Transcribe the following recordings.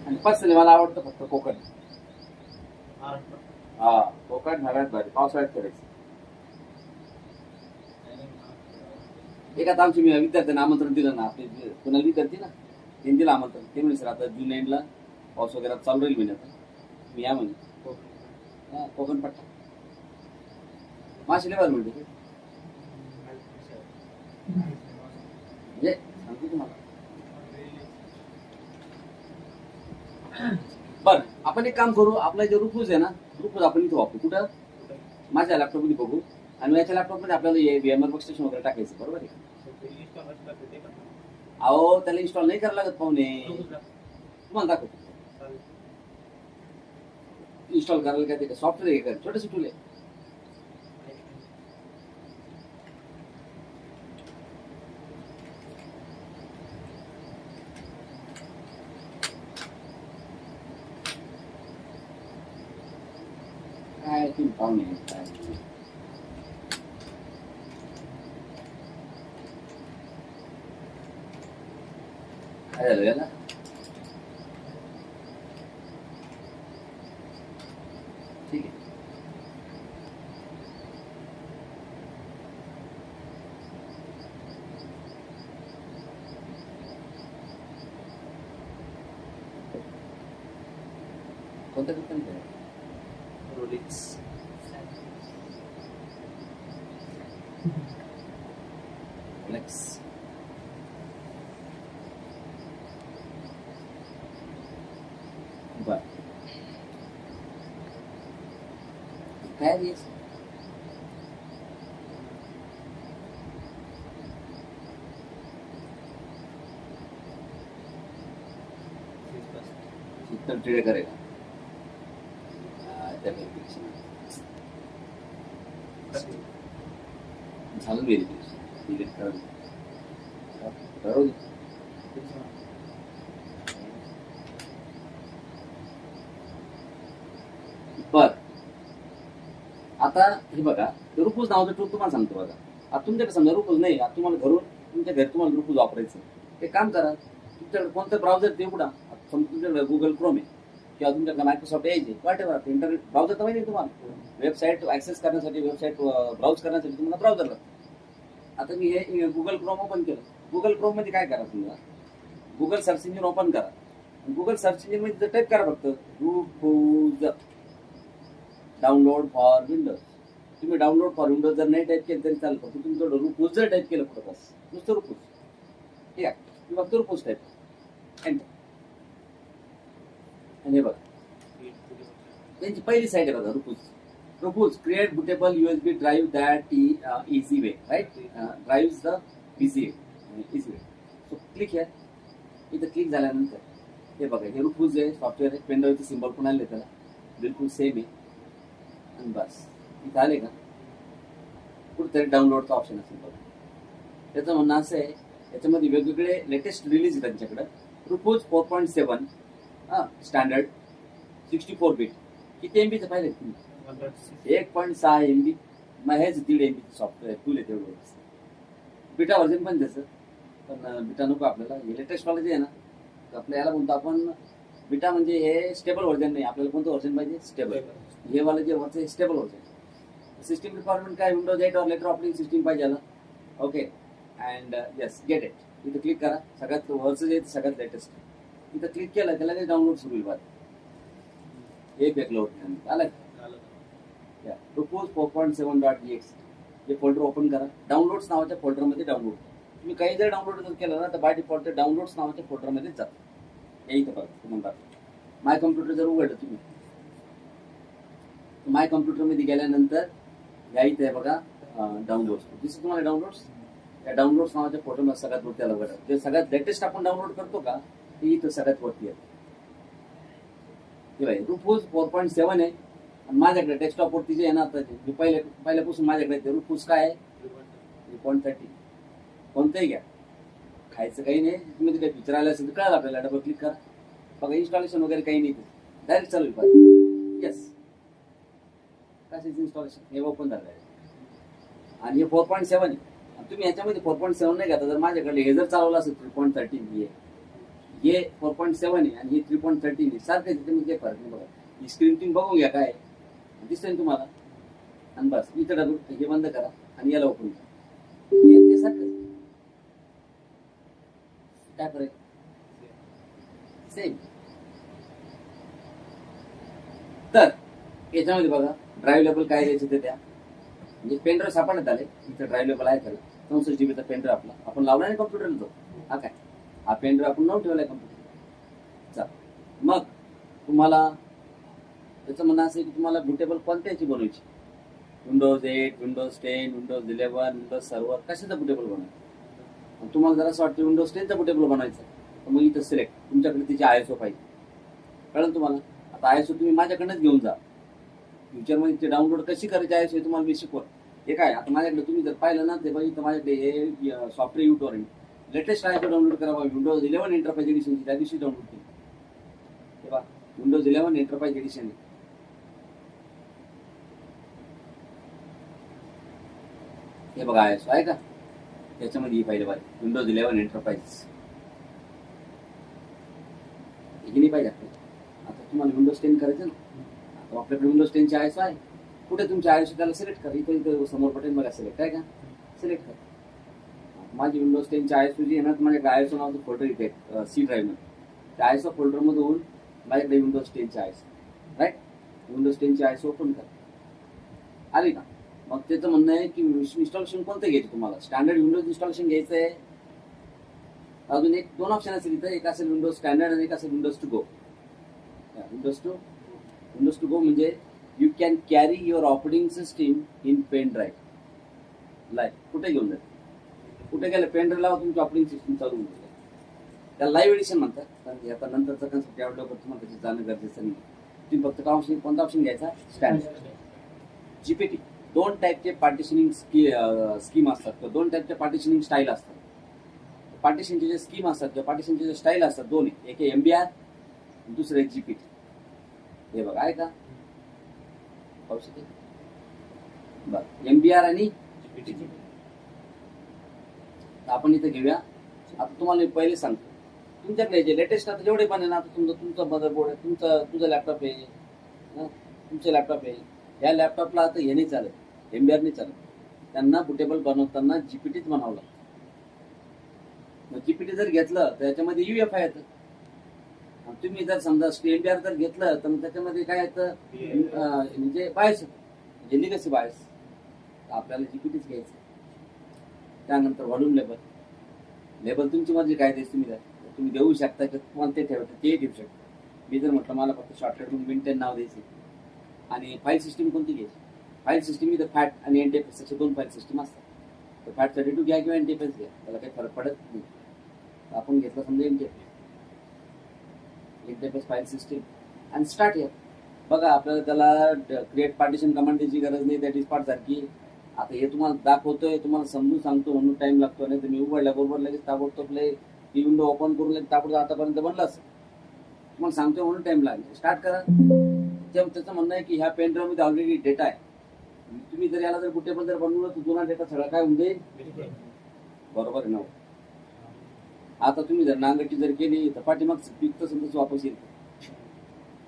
आणि पर्सनली मला आवडतं फक्त कोकण. हा, कोकण सगळ्यात भारी पावसाळ्यात करायचं. एक आता आमची विद्यार्थ्यांना आमंत्रण दिलं ना, आपले कोणाला विद्यार्थी ना त्यांनी दिलं आमंत्रण. ते म्हणजे सर आता जून एंडला पाऊस वगैरे चालू राहील म्हणे, आता मी या म्हणे. हा, कोकण पट्टा मासे लेवर म्हणजे सांगतो तुम्हाला. बरं, आपण एक काम करू, आपला जे रुपूज आहे ना, रुपूज आपण इथे वापरू. कुठं? माझ्या लॅपटॉपमध्ये बघू आणि याच्या लॅपटॉपमध्ये आपल्याला VMware वर्कस्टेशन वगैरे टाकायचं, बरोबर आहे? अहो, त्याला इन्स्टॉल नाही करायला लागत पाहुणे, तुम्हाला दाखवतो. इन्स्टॉल करायला काय ते सॉफ्टवेअर आहे का, छोटंसं टूल आहे. काय तुम्ही पाहुणे काय काय झालं याला? ठीक आहे. कोणतं कंपनी आहे? रोलिक्स. रोलेक्स. बर, काय रे? उत्तर टिळे करेगा त्यापेक्षा झालं व्हेरिफिकेशन डिलीट करून करू दे. बर, आता हे बघा, रुपूज नावाचं टूल तुम्हाला सांगतो बघा. आता तुमच्याकडे समजा रुपूज नाही, आता तुम्हाला घरून तुमच्या घरी तुम्हाला रुपूज वापरायचं, ते काम करा. तुमच्याकडे कोणतं ब्राउझर ते उघडा. समजा तुमच्याकडे गुगल क्रोम आहे किंवा तुमच्याकडे मायक्रोसॉफ्ट एज आहे, वाट एव्हर इंटरनेट ब्राउझर तर माहिती तुम्हाला. वेबसाईट ऍक्सेस करण्यासाठी, वेबसाईट ब्राउज करण्यासाठी तुम्हाला ब्राउझर लागतं. आता मी हे गुगल क्रोम ओपन केलं. गुगल क्रोम मध्ये काय करा, तुम्हाला गुगल सर्च इंजिन ओपन करा. गुगल सर्च इंजिन मध्ये टाईप करा फक्त रुपूज डाउनलोड फॉर विंडोज. तुम्ही डाउनलोड फॉर विंडोज जर नाही टाईप केलं तरी चालेल, फक्त तुमचं रुपूज जर टाईप केलं पुढे बस, नुसतं रुपूज. ठीक आहे, तुम्ही फक्त रुपूज टाईप एंटर. आणि हे बघा त्यांची पहिली साईड आहे बघा, Rufus. Rufus create bootable USB drive that easy way, right? Drive the easy way. So click here. इथं क्लिक झाल्यानंतर हे बघा, हे रुपूज आहे, सॉफ्टवेअर आहे. पेनड्राईव्हचे सिम्बॉल पण आले त्याला, बिलकुल सेम आहे. आणि बस इथं आले का, कुठेतरी डाउनलोडचा ऑप्शन असेल बघा. त्याचं म्हणणं असं आहे, याच्यामध्ये वेगवेगळे लेटेस्ट रिलीज आहे त्यांच्याकडं. रुपूज 4.7 स्टँडर्ड 64 बीट. किती MBचं पाहिजे तुम्ही? 1.6 MB. मग हेच 1.5 MB सॉफ्टवेअर टूल आहे तेवढं. बिटा व्हर्जन पण त्याचं, पण बिटा नको आपल्याला. हे लेटेस्ट वाला जे आहे ना, आपल्या याला म्हणतो आपण बिटा, म्हणजे हे स्टेबल व्हर्जन नाही. आपल्याला कोणतं व्हर्जन पाहिजे? स्टेबल. हे वाला जे वरचं स्टेबल व्हर्जन. सिस्टम रिक्वायरमेंट काय? विंडोज 8 और लेटर ऑपरेटिंग सिस्टम पाहिजे याला. Okay, and yes, get it. इथं क्लिक करा. सगळ्यात वरचं जे सगळ्यात लेटेस्ट इथं क्लिक केलं, त्याला ते डाउनलोड सुरू होईल. एक बॅकलोड आलं. रुपूज 4.7.exe हे फोल्डर ओपन करा. डाउनलोड्स नावाच्या फोल्डरमध्ये डाउनलोड. तुम्ही काही जर डाउनलोड जर केलं ना, तर बाय डिफॉल्ट डाउनलोड्स नावाच्या फोल्डरमध्येच जातं. हे इथं बघा तुम्हाला. माय कम्प्युटर जर उघडलं तुम्ही, माय कम्प्युटरमध्ये गेल्यानंतर या इथे बघा डाउनलोड्स. दिसतं तुम्हाला डाउनलोड्स. या डाउनलोड्स नावाच्या फोल्डरमध्ये सगळ्यात वरती आलं बघा. जे सगळ्यात लेटेस्ट आपण डाउनलोड करतो का, ते इथं सगळ्यात वरती आहे. रुपूज 4.7 आहे. आणि माझ्याकडे डेस्कटॉपवरती जे आहे ना, आता जे पहिल्यापासून माझ्याकडे ते रुपूज काय आहे 3.30. कोणतंही घ्या, खायचं काही नाही. तुम्ही काही पिक्चर आले असेल तर कळालं आपल्याला. डबल क्लिक करा बघा, इन्स्टॉलेशन वगैरे काही नाही, डायरेक्ट चालू आहे. येस, कशाचं इन्स्टॉलेशन हे ओपन झालं आहे. आणि हे 4.7 आहे. तुम्ही ह्याच्यामध्ये 4.7 नाही घेता. जर माझ्याकडे हे जर चालवलं असेल 3.13 हे हे 4.7 आहे आणि हे 3.13 आहे, सारखं त्याच्यामध्ये काही फरक नाही बघा. ही स्क्रीन तुम्ही बघून घ्या काय दिसतंय ना तुम्हाला, आणि बस इथं हे बंद करा आणि याला ओपन करा, ते सारखं काय फरक सेम. तर याच्यामध्ये बघा ड्राईव्ह लेबल काय द्यायचं ते द्या, म्हणजे पेनड्राईव्ह सापडण्यात आले इथं ड्राईव्ह लेबल आहे त्याला 64 GB चा पेनड्राईव्ह आपला आपण लावला नाही कम्प्युटरला तो, हा काय हा पेनड्राईव्ह आपण लावून ठेवलाय कम्प्युटर. मग तुम्हाला त्याचं म्हणणं असं की तुम्हाला बुटेबल कोणत्याची बनवायची, Windows 8, Windows 10, Windows 11, Windows server कशाचं बुटेबल बनवायचं. तुम्हाला जरा असं वाटतं विंडोज 10चं बुटेबल बनवायचं तर मग इथं सिलेक्ट तुमच्याकडे त्याची ISO पाहिजे, कळलं तुम्हाला. आता ISO तुम्ही माझ्याकडनंच घेऊन जा, फ्युचरमध्ये ते डाउनलोड कशी करायची ISO तुम्हाला मी शिकवत. हे काय आता माझ्याकडे तुम्ही जर पाहिलं ना ते बघा इथं माझ्याकडे हे सॉफ्टवेअर युटोर लेटेस्ट ISO डाउनलोड करावा, विंडोज 11 एंटरप्राइज एडिशनची त्या दिवशी डाउनलोड केली. हे बघा विंडोज 11 एंटरप्राइज एडिशन आहे. हे बघा ISO आहे का, त्याच्यामध्ये पाहिलं पाहिजे विंडोज 11 एंटरप्राइज हे नाही पाहिजे आपल्याला. आता तुम्हाला विंडोज 10 करायचं ना, आता आपल्याकडे विंडोज 10ची ISO आहे, कुठे तुमची ISO त्याला सिलेक्ट करा, इथं समोर बटन बघा सिलेक्ट आहे का, सिलेक्ट करा. माझी विंडोज 10ची ISO जी आहे ना, माझ्याकडे ISO नावाचं फोल्डर इथे C ड्राईव्ह मध्ये, त्या ISO फोल्डरमधून माझ्याकडे विंडोज 10ची ISO राईट, विंडोज 10ची ISO ओपन करा, आली का. मग त्याचं म्हणणं आहे की इन्स्टॉलेशन कोणतं घ्यायचं तुम्हाला, स्टँडर्ड विंडोज इन्स्टॉलेशन घ्यायचं आहे. अजून एक 2 ऑप्शन असेल इथं, एक असेल विंडोज स्टँडर्ड आणि एक असेल Windows to go. Windows to go म्हणजे you can carry your operating system in pen drive live, कुठे घेऊन जाते, कुठे गेलं पेन ड्राईव्ह लावा तुमची ऑपरेटिंग सिस्टीम चालू होऊन जाते. त्याला लाईव्ह एडिशन म्हणतात, कारण आता नंतरचा कन्सेप्ट डेव्हलप तुम्हाला त्याची जाणं गरजेचं नाही. तुम्ही फक्त कोणता ऑप्शन घ्यायचा, स्टँडर्ड. GPT 2 टाईपचे पार्टिशनिंग स्कीम असतात किंवा 2 टाईपचे पार्टिशनिंग स्टाईल असतात. पार्टिशनचे जे स्कीम असतात किंवा पार्टिशनचे जे स्टाईल असतात दोन, एक आहे MBR, दुसरं आहे GPT. हे बघा आहे का बरं MBR आणि GPT. आपण इथं घेऊया. आता तुम्हाला पहिले सांगतो तुमच्याकडे जे लेटेस्ट आता जेवढे पण आहे ना, आता तुमचा मदरबोर्ड आहे, तुझा लॅपटॉप आहे, तुमचं लॅपटॉप आहे, या लॅपटॉपला आता हे नाही चालत, MBR नाही चालत, त्यांना बुटेबल बनवताना GPTच बनावं लागतं. मग GPT जर घेतलं तर याच्यामध्ये UEFI येतं. तुम्ही जर समजा MBR जर घेतलं तर त्याच्यामध्ये काय येतं, म्हणजे बायस होतं, म्हणजे लिगसी बायस. आपल्याला GPTच घ्यायचं. त्यानंतर व्हॉल्यूम लेबल तुमची मर्जी काय द्यायची तुम्ही देऊ शकता की तुम्हाला ते ठेवायचं ते ठेवू शकता. मी जर म्हटलं मला फक्त शॉर्टकट म्हणून Win10 नाव द्यायचे. आणि फाईल सिस्टीम कोणती घ्यायची, फाईल सिस्टीम इथं फॅट आणि NTFS असे 2 फाईल सिस्टीम असतात. तर फॅट 32 घ्या किंवा NTFS घ्या, त्याला काही फरक पडत नाही. आपण घेतलं समजा NTFS फाईल सिस्टीम आणि स्टार्ट या. बघा आपल्याला त्याला क्रिएट पार्टिशन कमांड द्यायची गरज नाही, दॅट इज पार्ट सारखी. आता हे तुम्हाला दाखवतोय, तुम्हाला समजून सांगतो म्हणून टाइम लागतो, नाही तर मी उघडल्याबरोबर लगेच ताबडतोब ती विंडो ओपन करून लगेच ताबडतोब आतापर्यंत बनलं असं तुम्हाला सांगतोय म्हणून टाइम लागेल. स्टार्ट करा. त्याचं म्हणणं आहे की ह्या पेन ड्राईव्ह मध्ये ऑलरेडी डेटा आहे, तुम्ही जर याला जर बुटेबल जर बनवलं तर जुना डेटा सगळा काय होऊन जाईल, बरोबर आहे ना. आता तुम्ही जर नांगरटी जर केली तर पाठीमाग पीक तसं तसं वापस येईल.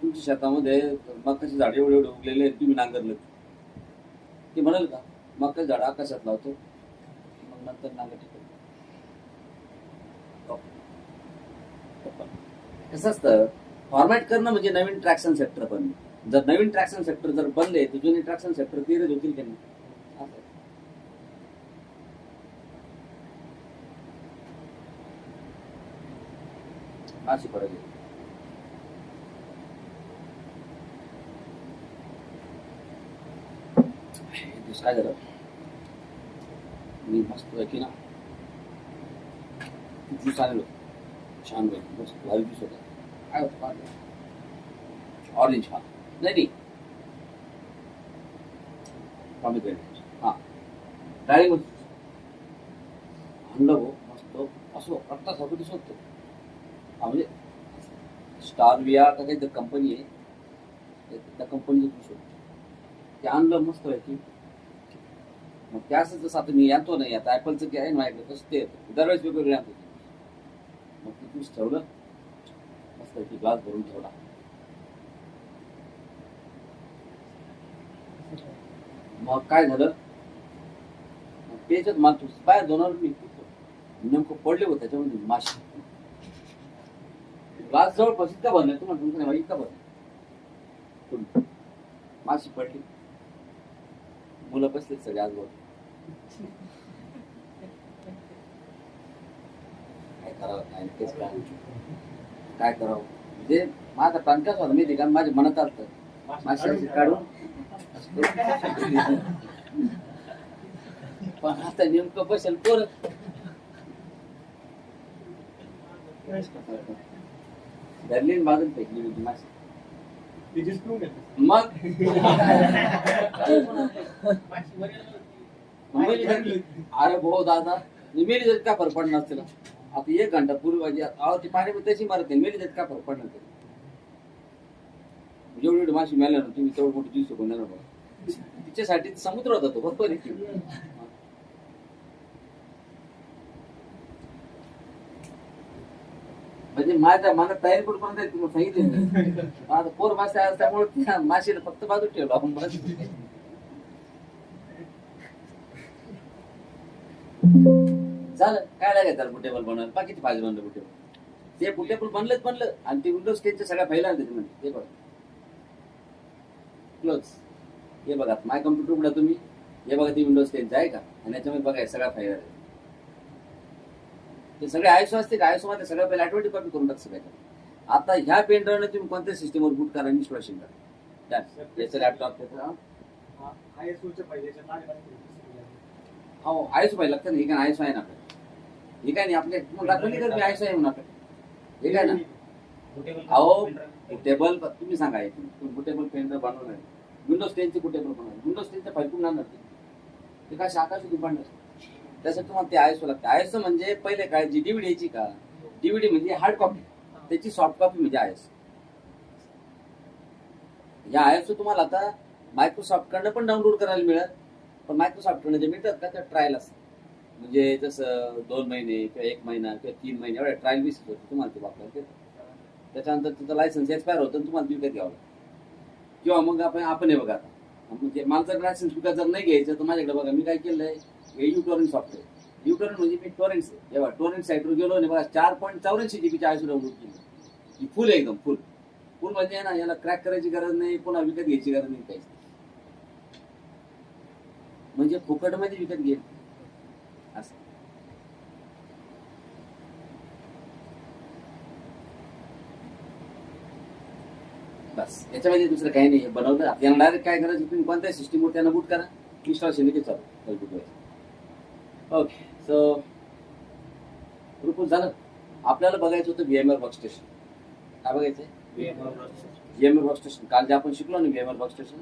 तुमच्या शेतामध्ये मकाची झाडे एवढे एवढे उगलेले तुम्ही नांगरलं ते म्हणाल का मकाची झाड आकाशात लावतो, मग नंतर नांगरटी करतो. कसं असतं, फॉर्मॅट करणं म्हणजे नवीन ट्रॅक्शन सेक्टर बनणे. जर नवीन ट्रॅक्शन सेक्टर जर बनले तर जुने ट्रॅक्शन सेक्टर क्लिअर होतील की नाही. अशी फरक आहे. काय झालं, मी मस्त की ना ज्यूस आलेलो छान पैकी मस्त भारी ज्यूस होता. काय होतं ऑरेंज, हा नाही पॉमिग्रेनेट, हा डाळिंब आणलं हो मस्त असं रक्तासारखं दिसत होतं. हा म्हणजे स्टारविया का काही कंपनी आहे, त्या कंपनीचं ज्यूस होतं ते आणलं मस्त पैकी. मग त्या असं जसं आता मी आणतो नाही, आता ॲपलचं काय आहे माझ्याकडे तसं ते दरवेळेस वेगवेगळे आणतो. मग ते ज्यूस ठेवलं मस्त की ग्लास भरून ठेवला. मग काय झालं, त्याच्यात माणूस बाहेर दोनावर मी नेमकं पडले होते त्याच्यामध्ये माशी. ग्लास जवळपास इतका भरला तुम्हाला तुमचं नाही इतका भरला, माशी पडली. मुलं बसले सगळे आजूबाजू. काय करावं काय तेच काय करावं म्हणजे माझा प्राण कसा होता माहिती का, माझ्या मनात आलं माशी काढून पण आता नेमकं बसेल पोर धरली बाजून फेकली होती माशी. मग अरे भाऊ दादा मेली जात का फरक पडणार तिला. आता 1 घंटा पूर्वी माझी ती पाणी तशी मारत नाही, मेली जात का फरक पडणार तिला. जेवढी एवढी माशी मेल्या ना तुम्ही तेवढं मोठी 20 सेकंद येणार बघा. तिच्यासाठी समुद्र होता तो बरोबर आहे. म्हणजे माझ्या मनात तयारी कुठपर्यंत आहे तुम्हाला सांगितलं. माझा पोर मासे असल्यामुळे त्या माशीला फक्त बाजू ठेवलं आपण बाजू. झालं काय लागायचं बुटेबल बनवायला, बाकीचे फायदे बनलं बुटेबल. ते बुटेबल बनलं आणि ते विंडोज 10च्या सगळ्या फायला आल्या त्याच्यामध्ये. ते बघा क्लोज, हे बघा माय कम्प्युटर उघडा तुम्ही, हे बघा ते विंडोज 10चं आहे का, आणि याच्यामध्ये बघा सगळ्या फायला ते सगळे आयसो असते का, आयसो मध्ये सगळं पहिला ऑटोमॅटिक कॉपी करून टाक सगळ्या. आता ह्या पेन ड्राईव्हने तुम्ही कोणत्या सिस्टीमवर बूट करा, इन्स्टॉलेशन करा. त्याचं लॅपटॉप त्याचं हो आयसो पाहिजे लागतं ना. हे काय आयसो आहे ना आपल्याला, हे काय नाही आपल्या तुम्हाला दाखवली का मी आयसो आहे म्हणून आपल्याला, हे काय ना. अहो बुटेबल तुम्ही सांगा बुटेबल पेन ड्राईव्ह बनवणार आहे, विंडोज 10चे बुटेबल बनवणार, विंडोज 10च्या फाईल कुठून आणणार ते काय शाखा सुद्धा बनणार. त्यासाठी तुम्हाला ते आयसो लागते. आयसो म्हणजे पहिले काय जी डीव्हीडी यायची का, डीव्हीडी म्हणजे हार्ड कॉपी, त्याची सॉफ्ट कॉपी म्हणजे आयएसओ. या आयएसओ तुम्हाला आता मायक्रोसॉफ्ट कडनं पण डाउनलोड करायला मिळत, पण मायक्रोसॉफ्ट कडनं जे मिळतात का त्या ट्रायल असतात. म्हणजे जसं 2 महिने किंवा 1 महिना किंवा 3 महिने एवढ्या ट्रायल बेसिस होते तुम्हाला ते वापरायला देतात. त्याच्यानंतर तिथं लायसन्स एक्सपायर होतं तुम्हाला विकत घ्यावं लागतं. किंवा मग आपण हे बघा आता म्हणजे मला जर लायसन्स विकत जर नाही घ्यायचं तर माझ्याकडे बघा मी काय केलंय, युटोरेंट सॉफ्टवेअर. युटोरेंट म्हणजे मी टोरेंट्स जेव्हा टोरेंट साईटवर गेलो आणि बघा 4.84 GB आयसो डाउनलोड केली. फुल एकदम फुल म्हणजे ना याला क्रॅक करायची गरज नाही, पुन्हा विकत घ्यायची गरज नाही काहीच, म्हणजे फुकटमध्ये विकत घे असं. बस याच्यामध्ये दुसरं काही नाही. बनवलं आपल्याला डायरेक्ट काय करायचं, तुम्ही कोणत्या सिस्टीमवर त्यांना बूट करा, इन्स्टॉलेशन लगेच चालू. ओके सो ग्रुप झालं. आपल्याला बघायचं होतं VMware वर्कस्टेशन. काय बघायचंय? VMware workstation. काल जे आपण शिकलो ना VMware वर्कस्टेशन